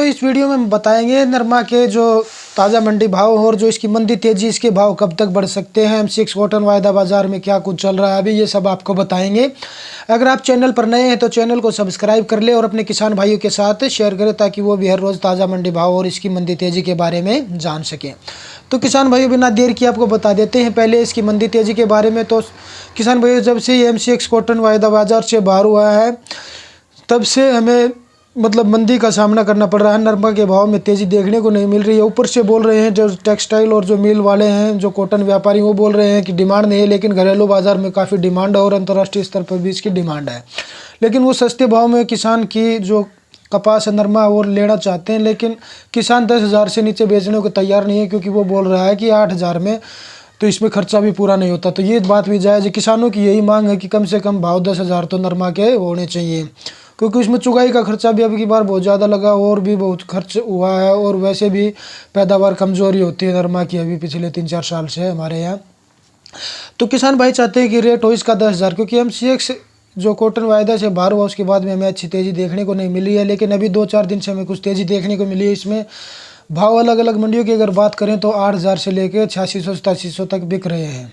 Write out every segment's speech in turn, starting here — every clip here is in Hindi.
इस वीडियो में हम बताएंगे नरमा के जो ताज़ा मंडी भाव और जो इसकी मंदी तेज़ी, इसके भाव कब तक बढ़ सकते हैं, M6 कॉटन वायदा बाज़ार में क्या कुछ चल रहा है अभी, ये सब आपको बताएंगे। अगर आप चैनल पर नए हैं तो चैनल को सब्सक्राइब कर ले और अपने किसान भाइयों के साथ शेयर करें ताकि वो भी हर रोज़ ताज़ा मंडी भाव और इसकी मंदी तेज़ी के बारे में जान सकें। तो किसान भाइयों, बिना देर किए आपको बता देते हैं पहले इसकी मंदी तेज़ी के बारे में। तो किसान भाइयों, जब से ये M6 कॉटन वायदा बाज़ार से बाहर हुआ है तब से हमें मंदी का सामना करना पड़ रहा है। नरमा के भाव में तेज़ी देखने को नहीं मिल रही है। ऊपर से बोल रहे हैं जो टेक्सटाइल और जो मिल वाले हैं, जो कॉटन व्यापारी, वो बोल रहे हैं कि डिमांड नहीं है, लेकिन घरेलू बाज़ार में काफ़ी डिमांड है और अंतर्राष्ट्रीय स्तर पर भी इसकी डिमांड है। लेकिन वो सस्ते भाव में किसान की जो कपास नरमा वो लेना चाहते हैं, लेकिन किसान 10,000 से नीचे बेचने को तैयार नहीं है, क्योंकि वो बोल रहा है कि 8,000 में तो इसमें खर्चा भी पूरा नहीं होता। तो ये बात भी जायज़ है। किसानों की यही मांग है कि कम से कम भाव 10,000 तो नरमा के होने चाहिए, क्योंकि उसमें चुगाई का खर्चा भी अब की बार बहुत ज़्यादा लगा और भी बहुत खर्च हुआ है, और वैसे भी पैदावार कमज़ोरी होती है नरमा की अभी पिछले 3-4 साल से हमारे यहाँ। तो किसान भाई चाहते हैं कि रेट हो इसका 10,000, क्योंकि M6 जो कॉटन वायदा से बाहर हुआ उसके बाद में हमें अच्छी तेज़ी देखने को नहीं मिली है, लेकिन अभी 2-4 दिन से हमें कुछ तेज़ी देखने को मिली है। इसमें भाव अलग अलग मंडियों की अगर बात करें तो 8,000 से लेकर 8600-8700 तक बिक रहे हैं,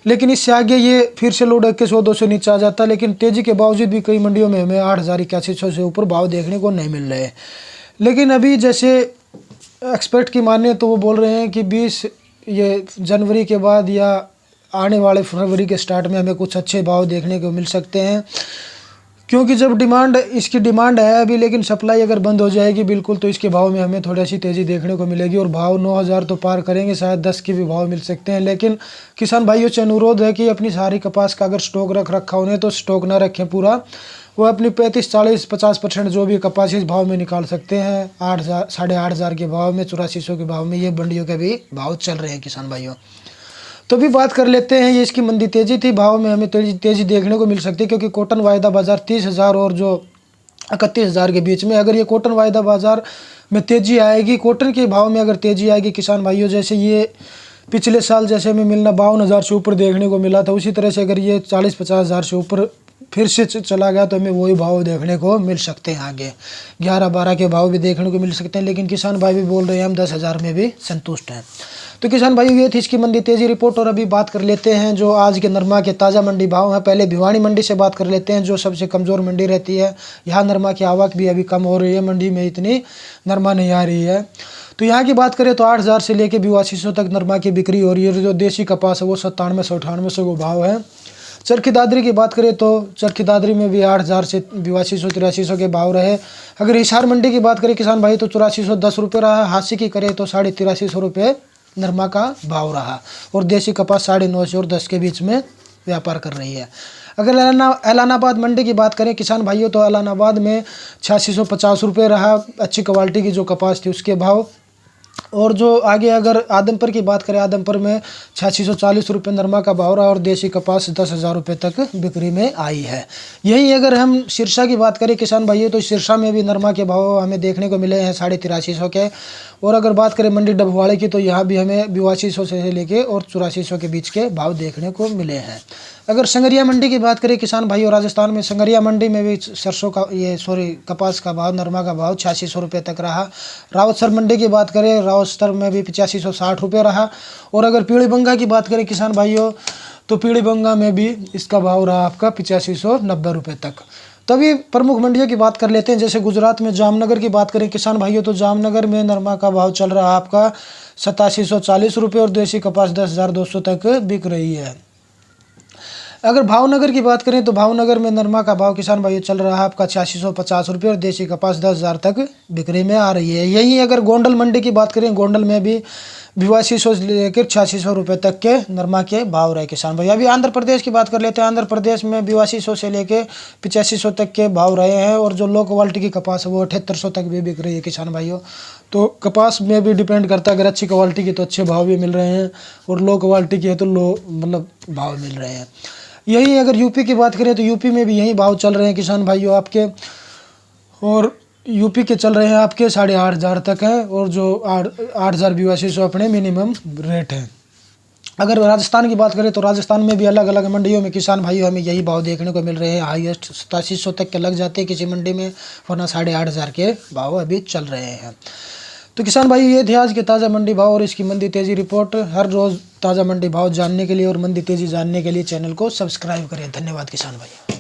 लेकिन इससे आगे ये फिर से लौट के 100-200 नीचे आ जाता है। लेकिन तेज़ी के बावजूद भी कई मंडियों में हमें 8,000-8100 से ऊपर भाव देखने को नहीं मिल रहे। लेकिन अभी जैसे एक्सपर्ट की माने तो वो बोल रहे हैं कि 20 ये जनवरी के बाद या आने वाले फरवरी के स्टार्ट में हमें कुछ अच्छे भाव देखने को मिल सकते हैं, क्योंकि जब इसकी डिमांड है अभी, लेकिन सप्लाई अगर बंद हो जाएगी बिल्कुल तो इसके भाव में हमें थोड़ी सी तेज़ी देखने को मिलेगी और भाव 9,000 तो पार करेंगे, शायद 10 के भी भाव मिल सकते हैं। लेकिन किसान भाइयों से अनुरोध है कि अपनी सारी कपास का अगर स्टॉक रख रखा उन्हें तो स्टॉक ना रखें पूरा, वो अपनी 35-40-50% जो भी कपास इस भाव में निकाल सकते हैं। 8,000 8,500 के भाव में, 8400 के भाव में ये मंडियों के भी भाव चल रहे हैं किसान भाइयों। तो भी बात कर लेते हैं, ये इसकी मंदी तेज़ी थी, भाव में हमें तेज़ी देखने को मिल सकती है, क्योंकि कॉटन वायदा बाज़ार 30,000 और जो 31,000 के बीच में, अगर ये कॉटन वायदा बाज़ार में तेज़ी आएगी, कॉटन के भाव में अगर तेज़ी आएगी किसान भाइयों, जैसे ये पिछले साल जैसे हमें मिलना 52,000 से ऊपर देखने को मिला था, उसी तरह से अगर ये 40-50 हज़ार से ऊपर फिर से चला गया तो हमें वही भाव देखने को मिल सकते हैं। आगे 11-12 के भाव भी देखने को मिल सकते हैं, लेकिन किसान भाई भी बोल रहे हैं हम 10,000 में भी संतुष्ट हैं। तो किसान भाई, ये थी इसकी मंडी तेज़ी रिपोर्ट। और अभी बात कर लेते हैं जो आज के नरमा के ताज़ा मंडी भाव हैं। पहले भिवानी मंडी से बात कर लेते हैं, जो सबसे कमज़ोर मंडी रहती है। यहाँ नरमा की आवक भी अभी कम हो रही है, मंडी में इतनी नरमा नहीं आ रही है। तो यहाँ की बात करें तो 8,000 से लेकर 8200 तक नरमा की बिक्री हो रही है। जो देसी कपास है वो 9700-9800 को भाव है। चरखी दादरी की बात करें तो चरखी दादरी में भी 8,000 से 8200-8300 के भाव रहे। अगर हिसार मंडी की बात करें किसान भाई तो 8410 रुपये रहा। हांसी की करें तो 8350 रुपये नरमा का भाव रहा, और देसी कपास 950 और 10 के बीच में व्यापार कर रही है। अगर ऐलानाबाद मंडी की बात करें किसान भाइयों तो ऐलानाबाद में 8650 रुपये रहा, अच्छी क्वालिटी की जो कपास थी उसके भाव। और जो आगे अगर आदमपुर की बात करें, आदमपुर में 8640 रुपये नरमा का भाव रहा और देसी कपास 10,000 रुपये तक बिक्री में आई है। यही अगर हम सिरसा की बात करें किसान भाइयों तो सिरसा में भी नरमा के भाव हमें देखने को मिले हैं 8350 के। और अगर बात करें मंडी डबवाड़े की तो यहाँ भी हमें 8200 से लेके और 8400 के बीच के भाव देखने को मिले हैं। अगर संगरिया मंडी की बात करें किसान भाइयों, राजस्थान में संगरिया मंडी में भी कपास का भाव, नरमा का भाव 8600 रुपये तक रहा। रावतसर मंडी की बात करें, रावतसर में भी 8560 रुपये रहा। और अगर पीलीबंगा की बात करें किसान भाइयों तो पीलीबंगा में भी इसका भाव रहा आपका 8590 रुपये तक। तभी प्रमुख मंडियों की बात कर लेते हैं, जैसे गुजरात में जामनगर की बात करें किसान भाइयों तो जामनगर में नरमा का भाव चल रहा है आपका 8740 रुपये और देसी कपास 10,200 तक बिक रही है। अगर भावनगर की बात करें तो भावनगर में नरमा का भाव किसान भाइयों चल रहा है आपका 8650 रुपये और देसी कपास 10,000 तक बिक्री में आ रही है। यही अगर गोंडल मंडी की बात करें, गोंडल में भी 8200 से लेकर 8600 रुपये तक के नरमा के भाव रहे किसान भाई। अभी आंध्र प्रदेश की बात कर लेते हैं, आंध्र प्रदेश में 8200 से लेकर 8500 तक के भाव रहे हैं। और जो लो क्वालिटी की कपास है वो 7800 तक भी बिक रही है किसान भाइयों। तो कपास में भी डिपेंड करता है, अगर अच्छी क्वालिटी की तो अच्छे भाव भी मिल रहे हैं, और लो क्वालिटी की है तो लो भाव मिल रहे हैं। यही अगर यूपी की बात करें तो यूपी में भी यही भाव चल रहे हैं किसान भाइयों आपके, और यूपी के चल रहे हैं आपके 8,500 तक है, और जो 8,000 8200 अपने मिनिमम रेट है। अगर राजस्थान की बात करें तो राजस्थान में भी अलग अलग मंडियों में किसान भाइयों हमें यही भाव देखने को मिल रहे हैं। हाईएस्ट 8700 तक के लग जाते हैं किसी मंडी में, वरना 8,500 के भाव अभी चल रहे हैं। तो किसान भाई ये थे आज के ताज़ा मंडी भाव और इसकी मंडी तेज़ी रिपोर्ट। हर रोज़ ताज़ा मंडी भाव जानने के लिए और मंडी तेज़ी जानने के लिए चैनल को सब्सक्राइब करें। धन्यवाद किसान भाई।